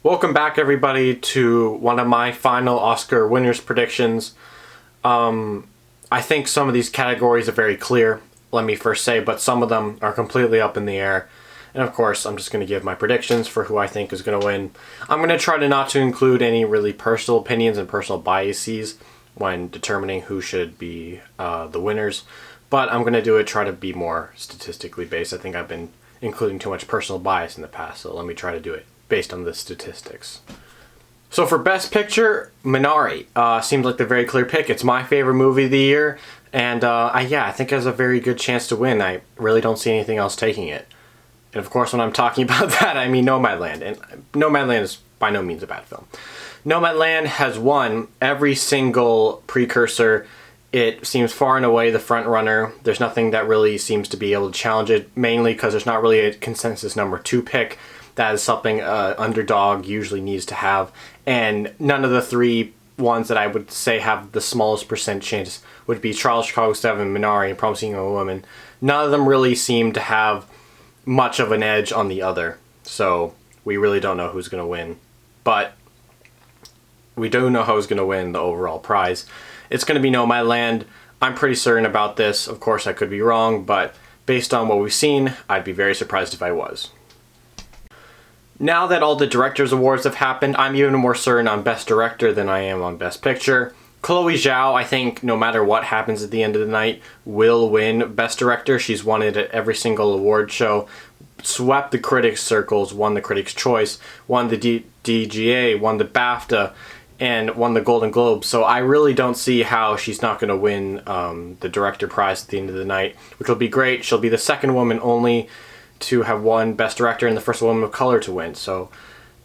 Welcome back, everybody, to one of my final Oscar winners predictions. I think some of these categories are very clear, let me first say, but some of them are completely up in the air. And of course, I'm just going to give my predictions for who I think is going to win. I'm going to try not to include any really personal opinions and personal biases when determining who should be the winners, but I'm going to try to be more statistically based. I think I've been including too much personal bias in the past, so let me try to do it based on the statistics. So for Best Picture, Minari seems like the very clear pick. It's my favorite movie of the year, and I think it has a very good chance to win. I really don't see anything else taking it. And of course, when I'm talking about that, I mean Nomadland. And Nomadland is by no means a bad film. Nomadland has won every single precursor. It seems far and away the front runner. There's nothing that really seems to be able to challenge it, mainly because there's not really a consensus number 2 pick. That is something underdog usually needs to have. And none of the 3 ones that I would say have the smallest percent chance would be Charles Chicago 7, Minari, and Promising Young Woman. None of them really seem to have much of an edge on the other. So we really don't know who's going to win. But we do know who's going to win the overall prize. It's going to be Nomadland. I'm pretty certain about this. Of course, I could be wrong, but based on what we've seen, I'd be very surprised if I was. Now that all the Directors Awards have happened, I'm even more certain on Best Director than I am on Best Picture. Chloe Zhao, I think, no matter what happens at the end of the night, will win Best Director. She's won it at every single award show, swept the critics' circles, won the Critics' Choice, won the DGA, won the BAFTA, and won the Golden Globe. So I really don't see how she's not going to win the Director prize at the end of the night, which will be great. She'll be the second woman only to have won Best Director and the first woman of color to win. So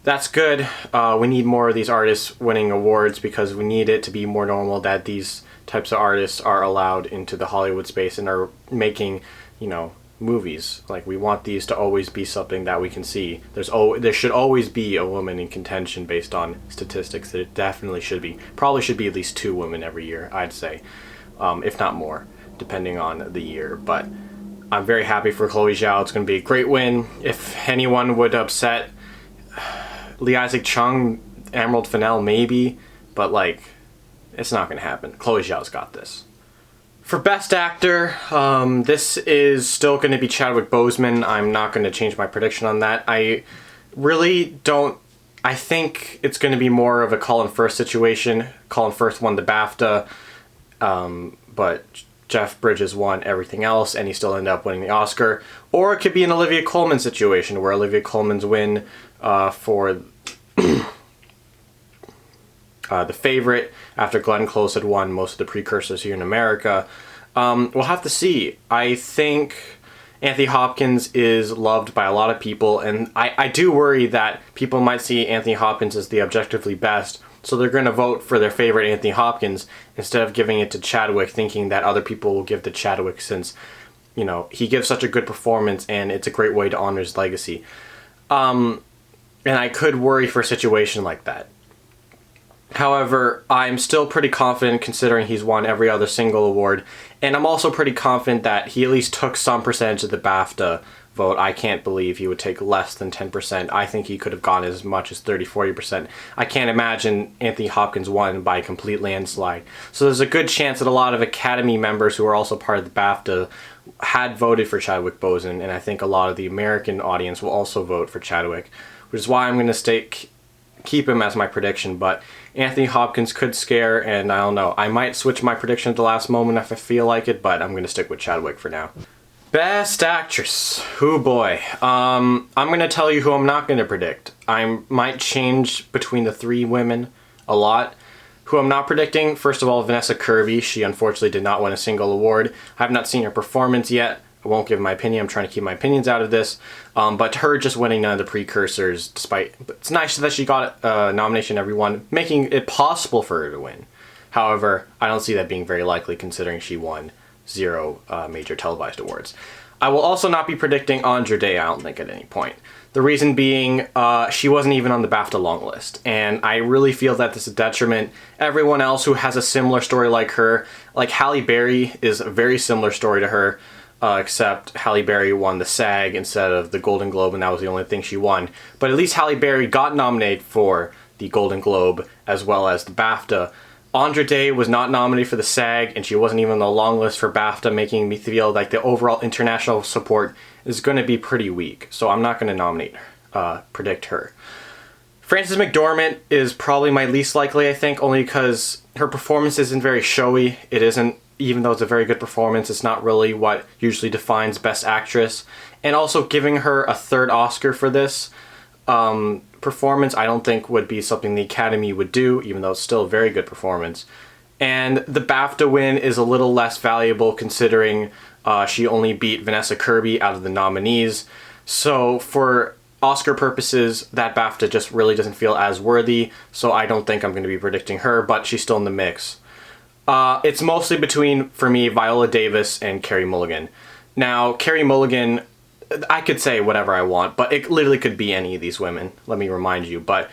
that's good. We need more of these artists winning awards because we need it to be more normal that these types of artists are allowed into the Hollywood space and are making, movies. Like, we want these to always be something that we can see. There should always be a woman in contention based on statistics. There definitely should be. Probably should be at least 2 women every year, I'd say, if not more, depending on the year. But I'm very happy for Chloe Zhao. It's going to be a great win. If anyone would upset Lee Isaac Chung, Emerald Fennell, maybe, but it's not going to happen. Chloe Zhao's got this. For Best Actor, this is still going to be Chadwick Boseman. I'm not going to change my prediction on that. I really don't. I think it's going to be more of a Colin Firth situation. Colin Firth won the BAFTA, but Jeff Bridges won everything else, and he still ended up winning the Oscar. Or it could be an Olivia Colman situation, where Olivia Colman's win for The Favorite, after Glenn Close had won most of the precursors here in America. We'll have to see. I think Anthony Hopkins is loved by a lot of people, and I do worry that people might see Anthony Hopkins as the objectively best, so they're going to vote for their favorite Anthony Hopkins instead of giving it to Chadwick, thinking that other people will give to Chadwick since, he gives such a good performance and it's a great way to honor his legacy. And I could worry for a situation like that. However, I'm still pretty confident considering he's won every other single award, and I'm also pretty confident that he at least took some percentage of the BAFTA vote. I can't believe he would take less than 10%. I think he could have gone as much as 30-40%. I can't imagine Anthony Hopkins won by a complete landslide. So there's a good chance that a lot of Academy members who are also part of the BAFTA had voted for Chadwick Boseman, and I think a lot of the American audience will also vote for Chadwick, which is why I'm going to keep him as my prediction. But Anthony Hopkins could scare, and I don't know. I might switch my prediction at the last moment if I feel like it, but I'm going to stick with Chadwick for now. Best Actress. Oh boy. I'm going to tell you who I'm not going to predict. I might change between the 3 women a lot. Who I'm not predicting, first of all, Vanessa Kirby. She unfortunately did not win a single award. I have not seen her performance yet. I won't give my opinion. I'm trying to keep my opinions out of this. But her just winning none of the precursors, but it's nice that she got a nomination every one, making it possible for her to win. However, I don't see that being very likely considering she won 0 major televised awards. I will also not be predicting Andra Day, I don't think, at any point. The reason being, she wasn't even on the BAFTA long list, and I really feel that this is a detriment. Everyone else who has a similar story like her, like Halle Berry is a very similar story to her. except Halle Berry won the SAG instead of the Golden Globe, and that was the only thing she won. But at least Halle Berry got nominated for the Golden Globe as well as the BAFTA. Andra Day was not nominated for the SAG, and she wasn't even on the long list for BAFTA, making me feel like the overall international support is going to be pretty weak. So I'm not going to predict her. Frances McDormand is probably my least likely, I think, only because her performance isn't very showy. It isn't, even though it's a very good performance, it's not really what usually defines Best Actress. And also giving her a third Oscar for this performance, I don't think would be something the Academy would do, even though it's still a very good performance. And the BAFTA win is a little less valuable considering she only beat Vanessa Kirby out of the nominees. So for Oscar purposes, that BAFTA just really doesn't feel as worthy, so I don't think I'm going to be predicting her, but she's still in the mix. It's mostly between, for me, Viola Davis and Carey Mulligan. Now, Carey Mulligan, I could say whatever I want, but it literally could be any of these women, let me remind you. But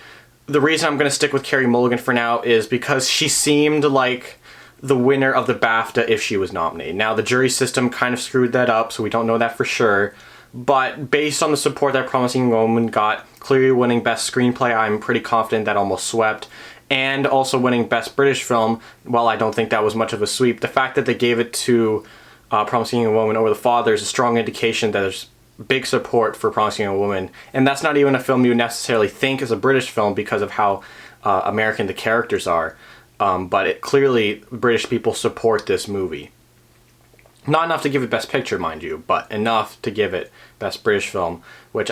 the reason I'm going to stick with Carey Mulligan for now is because she seemed like the winner of the BAFTA if she was nominated. Now, the jury system kind of screwed that up, so we don't know that for sure. But based on the support that Promising Young Woman got, clearly winning Best Screenplay, I'm pretty confident that almost swept. And also winning Best British Film, while I don't think that was much of a sweep, the fact that they gave it to Promising Young Woman over The Father is a strong indication that there's big support for Promising Young Woman. And that's not even a film you necessarily think is a British film because of how American the characters are. But clearly, British people support this movie. Not enough to give it Best Picture, mind you, but enough to give it Best British Film,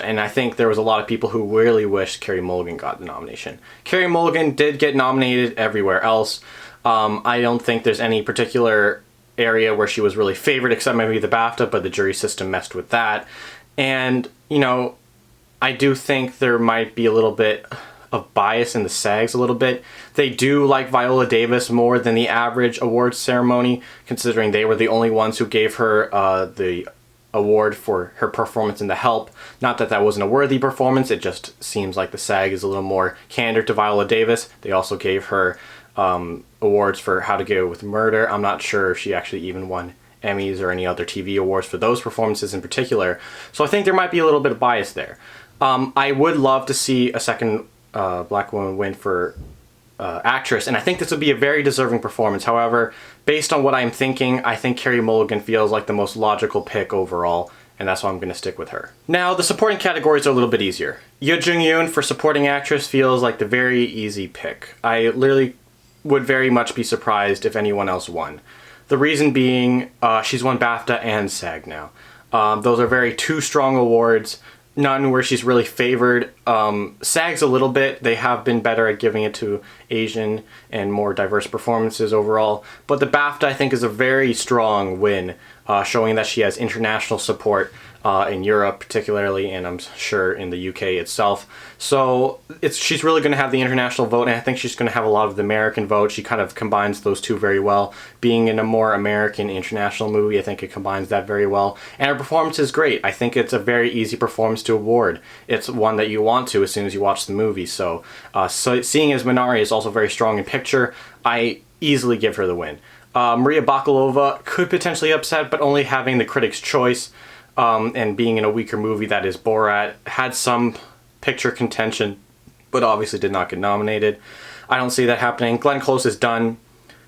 and I think there was a lot of people who really wished Carey Mulligan got the nomination. Carey Mulligan did get nominated everywhere else. I don't think there's any particular area where she was really favored, except maybe the BAFTA, but the jury system messed with that. And, you know, I do think there might be a little bit of bias in the SAGs a little bit. They do like Viola Davis more than the average awards ceremony, considering they were the only ones who gave her the award for her performance in The Help. Not that that wasn't a worthy performance, it just seems like the SAG is a little more candor to Viola Davis. They also gave her awards for How to Get Away with Murder. I'm not sure if she actually even won Emmys or any other TV awards for those performances in particular. So I think there might be a little bit of bias there. I would love to see a second black woman win for actress, and I think this would be a very deserving performance. However, based on what I'm thinking, I think Carey Mulligan feels like the most logical pick overall, and that's why I'm going to stick with her. Now, the supporting categories are a little bit easier. Yuh-Jung for supporting actress feels like the very easy pick. I literally would very much be surprised if anyone else won. The reason being, she's won BAFTA and SAG now. Those are very two strong awards. None where she's really favored. SAG's a little bit. They have been better at giving it to Asian and more diverse performances overall. But the BAFTA, I think, is a very strong win, showing that she has international support in Europe particularly, and I'm sure in the UK itself. So she's really going to have the international vote, and I think she's going to have a lot of the American vote. She kind of combines those two very well. Being in a more American international movie, I think it combines that very well. And her performance is great. I think it's a very easy performance to award. It's one that you want to as soon as you watch the movie. So seeing as Minari is also very strong in picture, I easily give her the win. Maria Bakalova could potentially upset, but only having the Critics' Choice and being in a weaker movie that is Borat had some picture contention, but obviously did not get nominated. I don't see that happening. Glenn Close is done.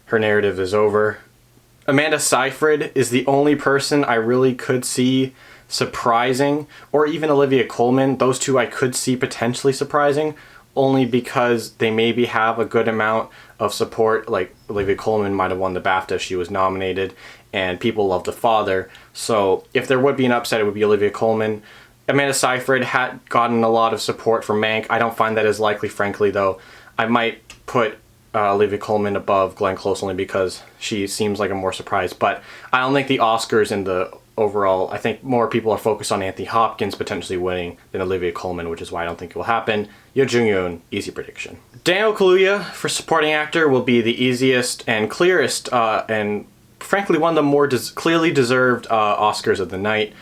Her narrative is over. Amanda Seyfried is the only person I really could see surprising, or even Olivia Colman. Those two I could see potentially surprising, only because they maybe have a good amount of support. Like Olivia Colman might have won the BAFTA if she was nominated, and people love The Father. So if there would be an upset, it would be Olivia Colman. Amanda Seyfried had gotten a lot of support from Mank. I don't find that as likely, frankly, though. I might put Olivia Colman above Glenn Close only because she seems like a more surprise. But I don't think the Oscars in the overall, I think more people are focused on Anthony Hopkins potentially winning than Olivia Colman, which is why I don't think it will happen. Yuh-Jung, easy prediction. Daniel Kaluuya for supporting actor will be the easiest and clearest and frankly one of the more clearly deserved Oscars of the night.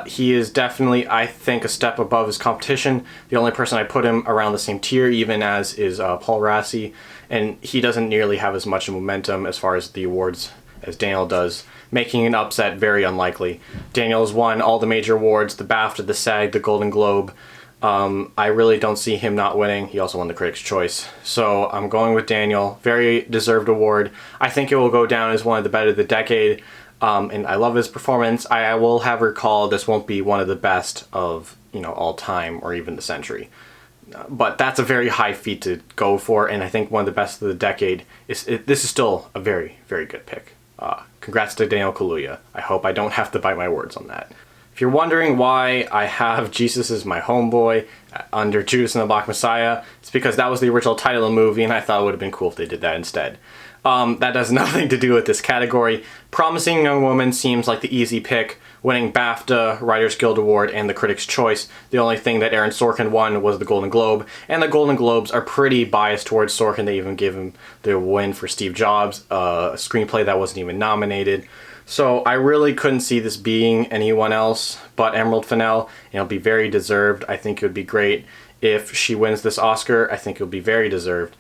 He is definitely, I think, a step above his competition. The only person I put him around the same tier even as is Paul Rassi, and he doesn't nearly have as much momentum as far as the awards as Daniel does. making an upset very unlikely. Daniel's won all the major awards, the BAFTA, the SAG, the Golden Globe. I really don't see him not winning. He also won the Critics' Choice. So I'm going with Daniel. Very deserved award. I think it will go down as one of the better of the decade. And I love his performance. I will have recalled this won't be one of the best of, all time or even the century. But that's a very high feat to go for, and I think one of the best of the decade. This is still a very, very good pick. Congrats to Daniel Kaluuya. I hope I don't have to bite my words on that. If you're wondering why I have Jesus as my homeboy under Judas and the Black Messiah, it's because that was the original title of the movie, and I thought it would have been cool if they did that instead. That has nothing to do with this category. Promising Young Woman seems like the easy pick, winning BAFTA, Writers Guild Award, and the Critics' Choice. The only thing that Aaron Sorkin won was the Golden Globe, and the Golden Globes are pretty biased towards Sorkin. They even give him the win for Steve Jobs, a screenplay that wasn't even nominated. So I really couldn't see this being anyone else but Emerald Fennell, and it'll be very deserved. I think it would be great if she wins this Oscar. I think it would be very deserved.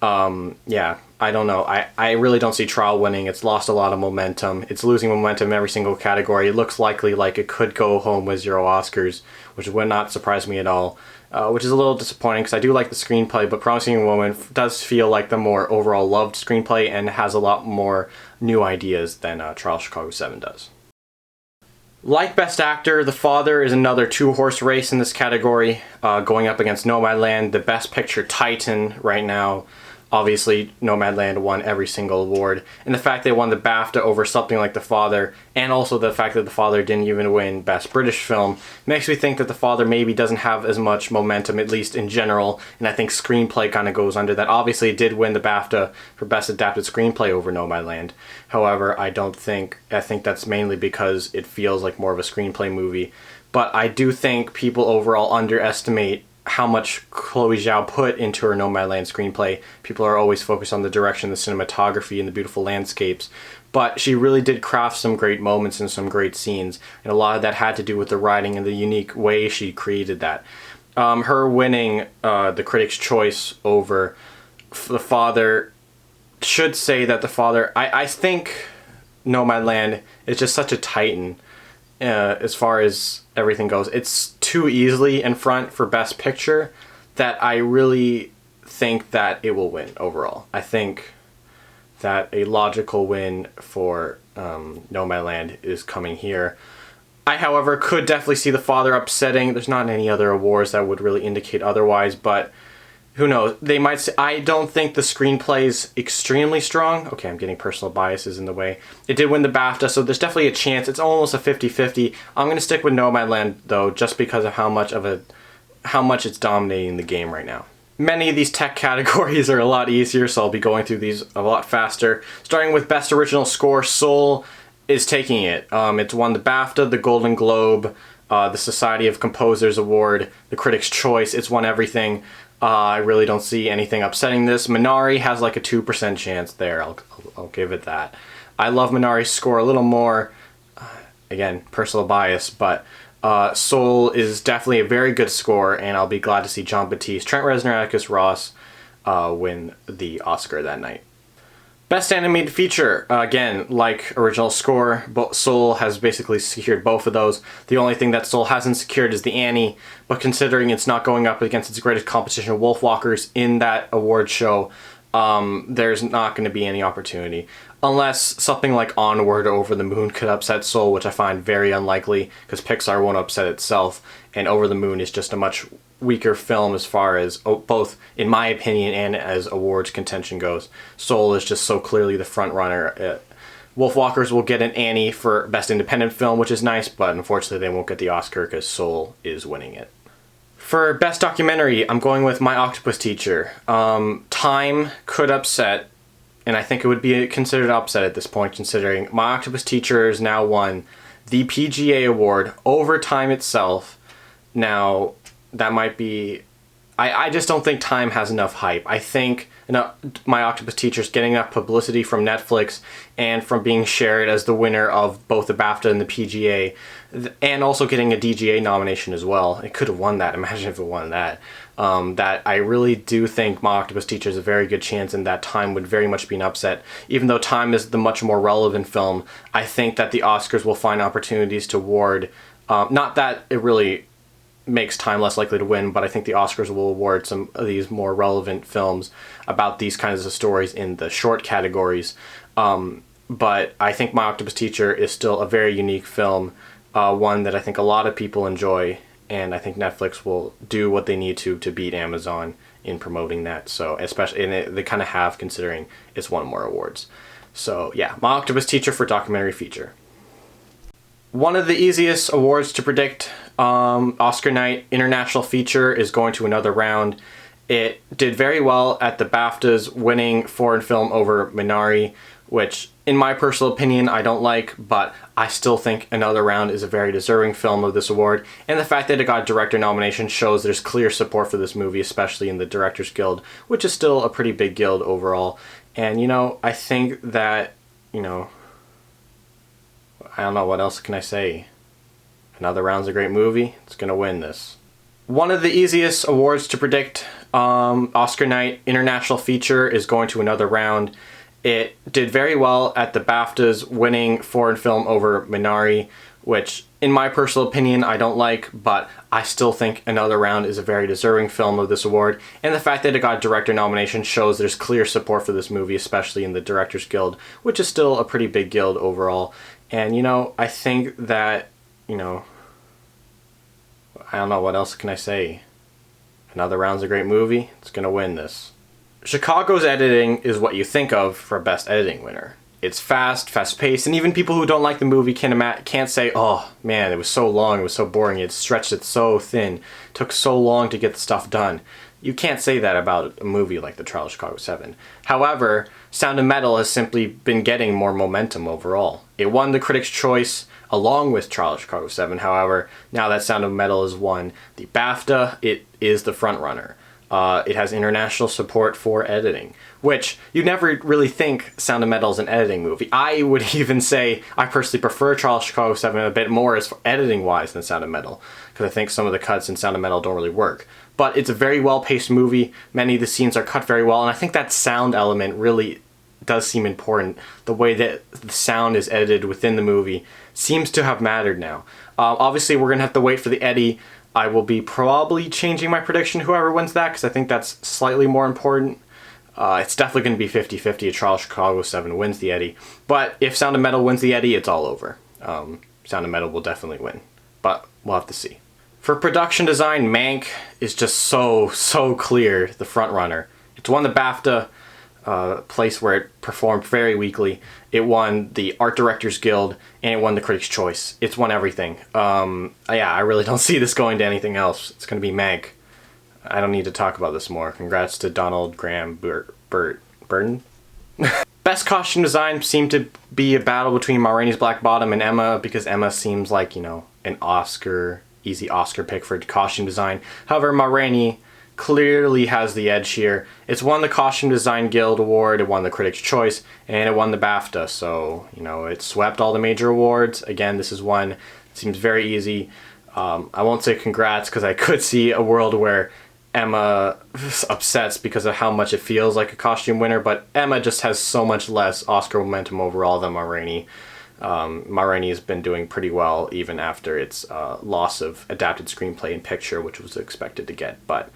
Yeah, I don't know. I really don't see Trial winning. It's lost a lot of momentum. It's losing momentum in every single category. It looks likely like it could go home with 0 Oscars, which would not surprise me at all. Which is a little disappointing because I do like the screenplay, but Promising Young Woman does feel like the more overall loved screenplay and has a lot more new ideas than Trial Chicago 7 does. Like Best Actor, The Father is another 2-horse race in this category, going up against Nomadland, the Best Picture titan right now. Obviously, Nomadland won every single award, and the fact they won the BAFTA over something like The Father, and also the fact that The Father didn't even win Best British Film, makes me think that The Father maybe doesn't have as much momentum, at least in general, and I think screenplay kind of goes under that. Obviously, it did win the BAFTA for Best Adapted Screenplay over Nomadland. However, I think that's mainly because it feels like more of a screenplay movie, but I do think people overall underestimate how much Chloe Zhao put into her Nomadland screenplay. People are always focused on the direction, the cinematography, and the beautiful landscapes, but she really did craft some great moments and some great scenes, and a lot of that had to do with the writing and the unique way she created that. Her winning the Critics' Choice over The Father should say that The Father, I think Nomadland is just such a titan as far as everything goes. It's too easily in front for Best Picture that I really think that it will win overall. I think that a logical win for Nomadland is coming here. I, however, could definitely see The Father upsetting. There's not any other awards that would really indicate otherwise, but who knows? They might say, I don't think the screenplay is extremely strong. Okay, I'm getting personal biases in the way. It did win the BAFTA, so there's definitely a chance. It's almost a 50-50. I'm going to stick with Nomadland, though, just because of how much it's dominating the game right now. Many of these tech categories are a lot easier, so I'll be going through these a lot faster. Starting with Best Original Score, Soul is taking it. It's won the BAFTA, the Golden Globe, the Society of Composers Award, the Critics' Choice. It's won everything. I really don't see anything upsetting this. Minari has like a 2% chance there. I'll give it that. I love Minari's score a little more. Again, personal bias, but Soul is definitely a very good score, and I'll be glad to see Jon Batiste, Trent Reznor, Atticus Ross win the Oscar that night. Best Animated Feature, again, like Original Score, Soul has basically secured both of those. The only thing that Soul hasn't secured is the Annie, but considering it's not going up against its greatest competition, Wolfwalkers, in that award show, there's not going to be any opportunity. Unless something like Onward or Over the Moon could upset Soul, which I find very unlikely, because Pixar won't upset itself, and Over the Moon is just a much weaker film as far as both in my opinion and as awards contention goes. Soul is just so clearly the front runner. Wolfwalkers will get an Annie for Best Independent Film, which is nice, but unfortunately they won't get the Oscar because Soul is winning it. For Best Documentary, I'm going with My Octopus Teacher. Time could upset, and I think it would be considered upset at this point, considering My Octopus Teacher has now won the PGA award over Time itself. Now, that might be I just don't think Time has enough hype. I think My Octopus Teacher's getting enough publicity from Netflix and from being shared as the winner of both the BAFTA and the PGA, and also getting a DGA nomination as well. It could have won that. Imagine if it won that. That I really do think My Octopus Teacher is a very good chance, and that Time would very much be an upset. Even though Time is the much more relevant film, I think that the Oscars will find opportunities to award, not that it really makes Time less likely to win, but I think the Oscars will award some of these more relevant films about these kinds of stories in the short categories. But I think My Octopus Teacher is still a very unique film, one that I think a lot of people enjoy, and I think Netflix will do what they need to beat Amazon in promoting that. So especially, and they kind of have, considering it's won more awards. So yeah, My Octopus Teacher for documentary feature. One of the easiest awards to predict, Oscar night, international feature, is going to another round. It did very well at the BAFTAs, winning foreign film over Minari, which in my personal opinion I don't like, but I still think Another Round is a very deserving film of this award. And the fact that it got a director nomination shows there's clear support for this movie, especially in the Directors Guild, which is still a pretty big guild overall. And I think that, I don't know, what else can I say? Another Round's a great movie. It's gonna win this. One of the easiest awards to predict, Oscar night, international feature, is going to Another Round. It did very well at the BAFTAs, winning foreign film over Minari, which in my personal opinion I don't like, but I still think Another Round is a very deserving film of this award. And the fact that it got a director nomination shows there's clear support for this movie, especially in the Directors Guild, which is still a pretty big guild overall. And, I think that, I don't know, what else can I say? Another Round's a great movie. It's gonna win this. Chicago's editing is what you think of for a Best Editing winner. It's fast-paced, and even people who don't like the movie can't say, oh, man, it was so long, it was so boring, it stretched it so thin, took so long to get the stuff done. You can't say that about a movie like The Trial of Chicago 7. However, Sound of Metal has simply been getting more momentum overall. It won the Critics' Choice along with Trial of Chicago 7. However, now that Sound of Metal has won the BAFTA, it is the frontrunner. It has international support for editing, which you never really think Sound of Metal is an editing movie. I would even say I personally prefer Trial of Chicago 7 a bit more as editing-wise than Sound of Metal, because I think some of the cuts in Sound of Metal don't really work. But it's a very well-paced movie. Many of the scenes are cut very well, and I think that sound element really does seem important. The way that the sound is edited within the movie seems to have mattered now. Obviously, we're going to have to wait for the Eddie. I will be probably changing my prediction whoever wins that, because I think that's slightly more important. It's definitely going to be 50-50 if Trial of Chicago 7 wins the Eddie. But if Sound of Metal wins the Eddie, it's all over. Sound of Metal will definitely win. But we'll have to see. For production design, Mank is just so clear the frontrunner. It's won the BAFTA, place where it performed very weakly. It won the Art Directors Guild, and it won the Critics' Choice. It's won everything. Yeah, I really don't see this going to anything else. It's going to be Mank. I don't need to talk about this more. Congrats to Donald Graham Burton. Best costume design seemed to be a battle between Ma Rainey's Black Bottom and Emma, because Emma seems like, an easy Oscar pick for costume design. However, Ma Rainey clearly has the edge here. It's won the Costume Design Guild Award, it won the Critics' Choice, and it won the BAFTA. So, it swept all the major awards. Again, this is one. It seems very easy. I won't say congrats, because I could see a world where Emma upsets because of how much it feels like a costume winner, but Emma just has so much less Oscar momentum overall than Ma Rainey. Ma Rainey has been doing pretty well even after its loss of adapted screenplay and picture, which was expected to get, but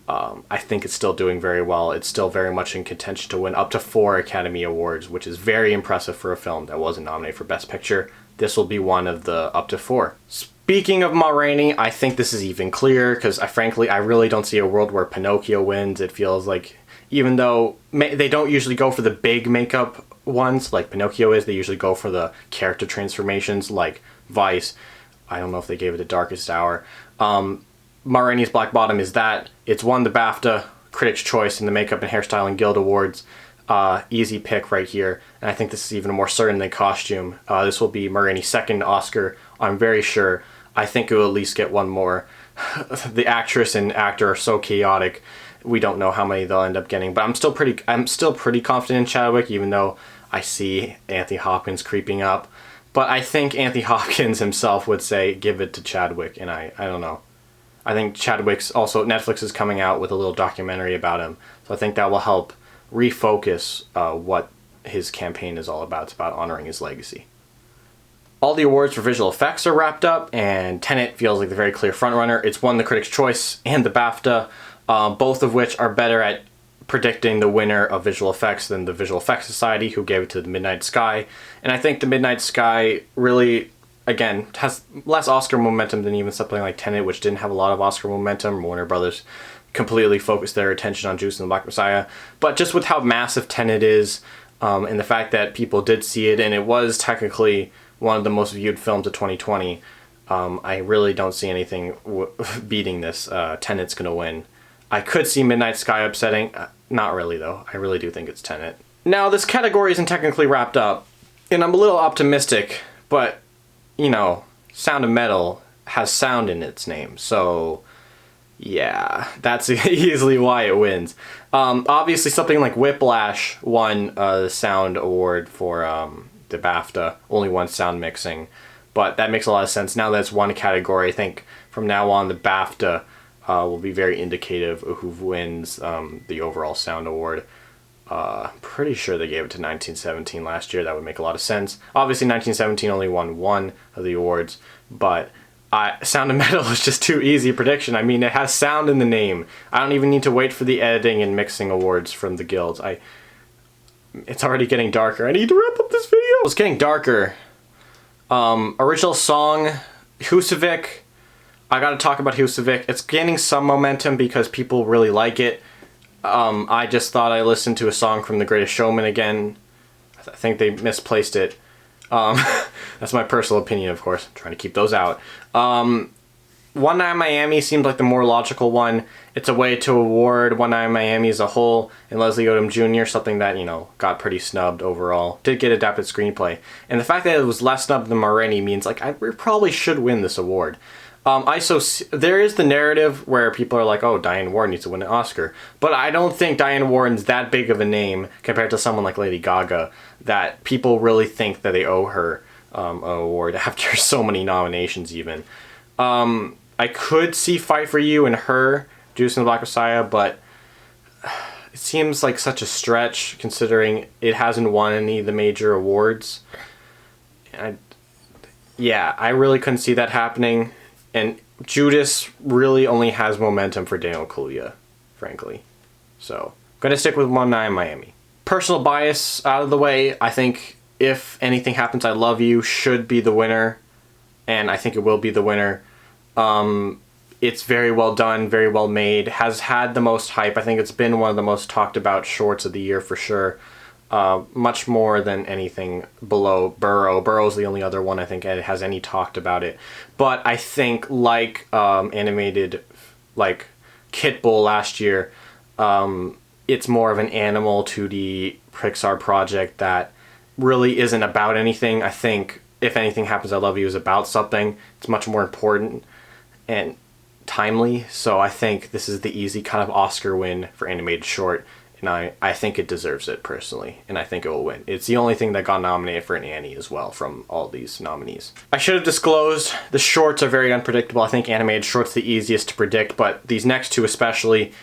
I think it's still doing very well. It's still very much in contention to win up to 4 Academy Awards, which is very impressive for a film that wasn't nominated for Best Picture. This will be one of the up to 4. Speaking of Ma Rainey, I think this is even clearer, because I really don't see a world where Pinocchio wins. It feels like, even though they don't usually go for the big makeup ones like Pinocchio is, they usually go for the character transformations like Vice. I don't know if they gave it a Darkest Hour. Ma Rainey's Black Bottom is that. It's won the BAFTA, Critics' Choice, and the Makeup and Hairstyling Guild Awards. Easy pick right here, and I think this is even more certain than costume. This will be Ma Rainey's second Oscar, I'm very sure. I think it will at least get one more. the actress and actor are so chaotic. We don't know how many they'll end up getting, but I'm still pretty confident in Chadwick, even though I see Anthony Hopkins creeping up. But I think Anthony Hopkins himself would say, give it to Chadwick, and I don't know. I think Chadwick's also, Netflix is coming out with a little documentary about him, so I think that will help refocus what his campaign is all about. It's about honoring his legacy. All the awards for visual effects are wrapped up, and Tenet feels like the very clear frontrunner. It's won the Critics' Choice and the BAFTA, both of which are better at predicting the winner of visual effects than the Visual Effects Society, who gave it to The Midnight Sky. And I think The Midnight Sky really, again, has less Oscar momentum than even something like Tenet, which didn't have a lot of Oscar momentum. Warner Brothers completely focused their attention on Judas and the Black Messiah. But just with how massive Tenet is, and the fact that people did see it, and it was technically one of the most viewed films of 2020, I really don't see anything beating this. Tenet's going to win. I could see Midnight Sky upsetting. Not really, though. I really do think it's Tenet. Now, this category isn't technically wrapped up, and I'm a little optimistic, but, you know, Sound of Metal has sound in its name, so yeah, that's easily why it wins. Obviously, something like Whiplash won the sound award for the BAFTA, only one sound mixing, but that makes a lot of sense. Now that it's one category, I think from now on the BAFTA will be very indicative of who wins the overall sound award. Pretty sure they gave it to 1917 last year. That would make a lot of sense. Obviously, 1917 only won one of the awards, but Sound of Metal is just too easy a prediction. I mean, it has sound in the name. I don't even need to wait for the editing and mixing awards from the guilds. It's already getting darker. I need to wrap up this video. It's getting darker. Original song, Husavik. I gotta talk about Husavik. It's gaining some momentum because people really like it. I just thought I listened to a song from The Greatest Showman again. I think they misplaced it. That's my personal opinion, of course. I'm trying to keep those out. One Night in Miami seems like the more logical one. It's a way to award One Night in Miami as a whole and Leslie Odom Jr., something that, you know, got pretty snubbed overall. Did get adapted screenplay. And the fact that it was less snubbed than Ma Rainey means, like, we probably should win this award. There is the narrative where people are like, oh, Diane Warren needs to win an Oscar. But I don't think Diane Warren's that big of a name compared to someone like Lady Gaga that people really think that they owe her an award after so many nominations even. I could see Fight for You and Her, Judas and the Black Messiah, but it seems like such a stretch considering it hasn't won any of the major awards. I really couldn't see that happening. And Judas really only has momentum for Daniel Kaluuya, frankly. So, I'm going to stick with One Night in Miami. Personal bias out of the way, I think If Anything Happens, I Love You should be the winner. And I think it will be the winner. It's very well done, very well made, has had the most hype. I think it's been one of the most talked about shorts of the year for sure. Much more than anything below Burrow. Burrow's the only other one I think it has any talked about it. But I think like animated, like Kit Bull last year, it's more of an animal 2D Pixar project that really isn't about anything. I think If Anything Happens, I Love You is about something. It's much more important and timely. So I think this is the easy kind of Oscar win for animated short. And I think it deserves it, personally. And I think it will win. It's the only thing that got nominated for an Annie as well from all these nominees. I should have disclosed, the shorts are very unpredictable. I think animated short's the easiest to predict, but these next two especially,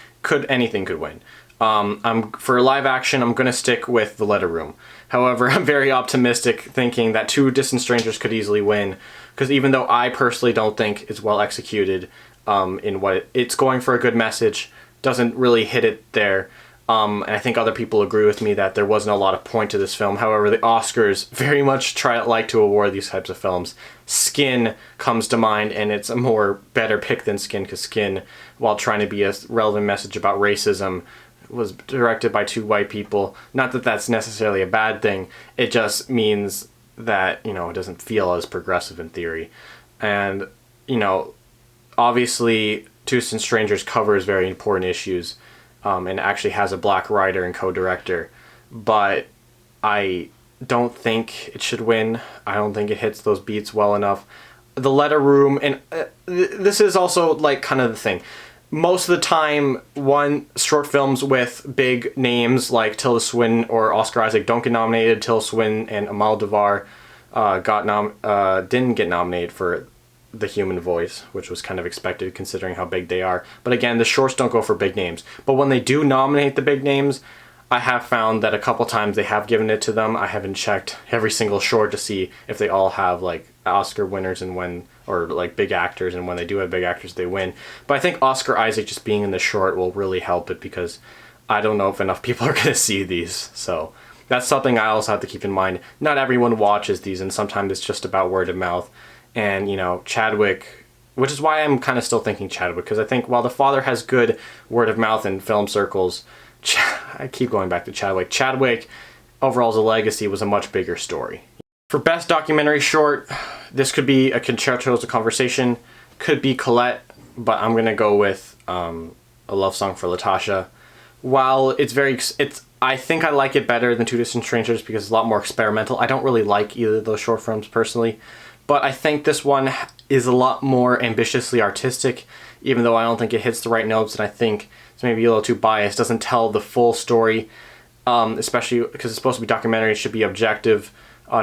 anything could win. For live action, I'm going to stick with The Letter Room. However, I'm very optimistic thinking that Two Distant Strangers could easily win. Because even though I personally don't think it's well executed in what it's going for a good message, doesn't really hit it there. And I think other people agree with me that there wasn't a lot of point to this film. However, the Oscars very much like to award these types of films. Skin comes to mind, and it's a more better pick than Skin, because Skin, while trying to be a relevant message about racism, was directed by two white people. Not that that's necessarily a bad thing. It just means that, you know, it doesn't feel as progressive in theory. And, you know, obviously, Two Distant Strangers covers very important issues. And actually has a black writer and co-director, but I don't think it should win. I don't think it hits those beats well enough. the letter room, and this is also like kind of the thing. Most of the time, short films with big names like Tilda Swinton or Oscar Isaac don't get nominated. Tilda Swinton and Almodovar didn't get nominated for The Human Voice, which was kind of expected considering how big they are. But again, the shorts don't go for big names. But when they do nominate the big names, I have found that a couple times they have given it to them. I haven't checked every single short to see if they all have like Oscar winners and when, or like big actors, and when they do have big actors they win. But I think Oscar Isaac just being in the short will really help it, because I don't know if enough people are going to see these. So that's something I also have to keep in mind. Not everyone watches these, and sometimes it's just about word of mouth. And, you know, Chadwick, which is why I'm kind of still thinking Chadwick, because I think while The Father has good word of mouth in film circles, I keep going back to Chadwick. Chadwick, overall as a legacy, was a much bigger story. For Best Documentary Short, this could be A Concerto's a Conversation, could be Colette, but I'm going to go with A Love Song for Latasha. While I think I like it better than Two Distant Strangers because it's a lot more experimental. I don't really like either of those short films personally, but I think this one is a lot more ambitiously artistic, even though I don't think it hits the right notes, and I think it's maybe a little too biased. Doesn't tell the full story, especially because it's supposed to be documentary. It should be objective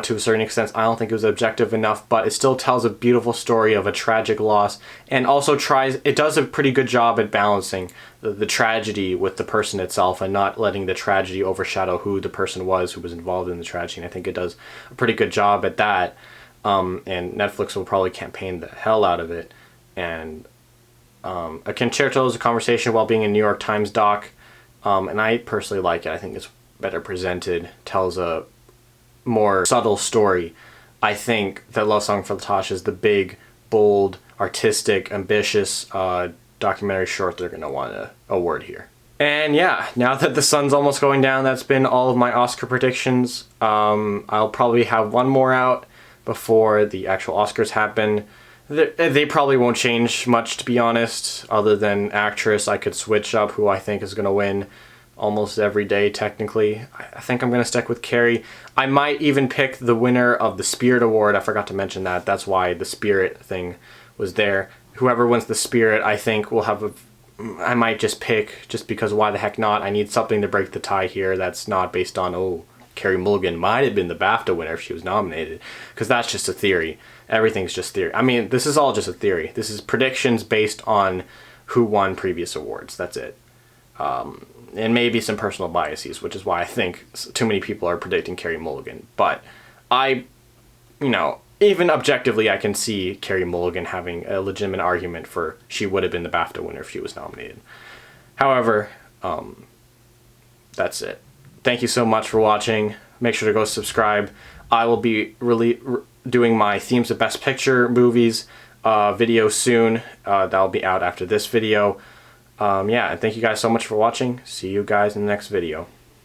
to a certain extent. I don't think it was objective enough, but it still tells a beautiful story of a tragic loss, and also it does a pretty good job at balancing the tragedy with the person itself, and not letting the tragedy overshadow who the person was who was involved in the tragedy. And I think it does a pretty good job at that. And Netflix will probably campaign the hell out of it. And A Concerto is a Conversation while being a New York Times doc, and I personally like it. I think it's better presented, tells a more subtle story. I think that Love Song for Latasha is the big, bold, artistic, ambitious documentary short they're going to want to award here. And yeah, now that the sun's almost going down, that's been all of my Oscar predictions. I'll probably have one more out before the actual Oscars happen. They probably won't change much, to be honest, other than actress. I could switch up who I think is going to win almost every day, technically. I think I'm going to stick with Carey. I might even pick the winner of the Spirit Award. I forgot to mention that. That's why the Spirit thing was there. Whoever wins the Spirit, I think, will have I might just pick, just because why the heck not? I need something to break the tie here that's not based on, oh, Carey Mulligan might have been the BAFTA winner if she was nominated, because that's just a theory. Everything's just theory. I mean, this is all just a theory. This is predictions based on who won previous awards. That's it. And maybe some personal biases, which is why I think too many people are predicting Carey Mulligan. But even objectively, I can see Carey Mulligan having a legitimate argument for she would have been the BAFTA winner if she was nominated. However, that's it. Thank you so much for watching. Make sure to go subscribe. I will be doing my Themes of Best Picture movies video soon. That'll be out after this video. Yeah, and thank you guys so much for watching. See you guys in the next video.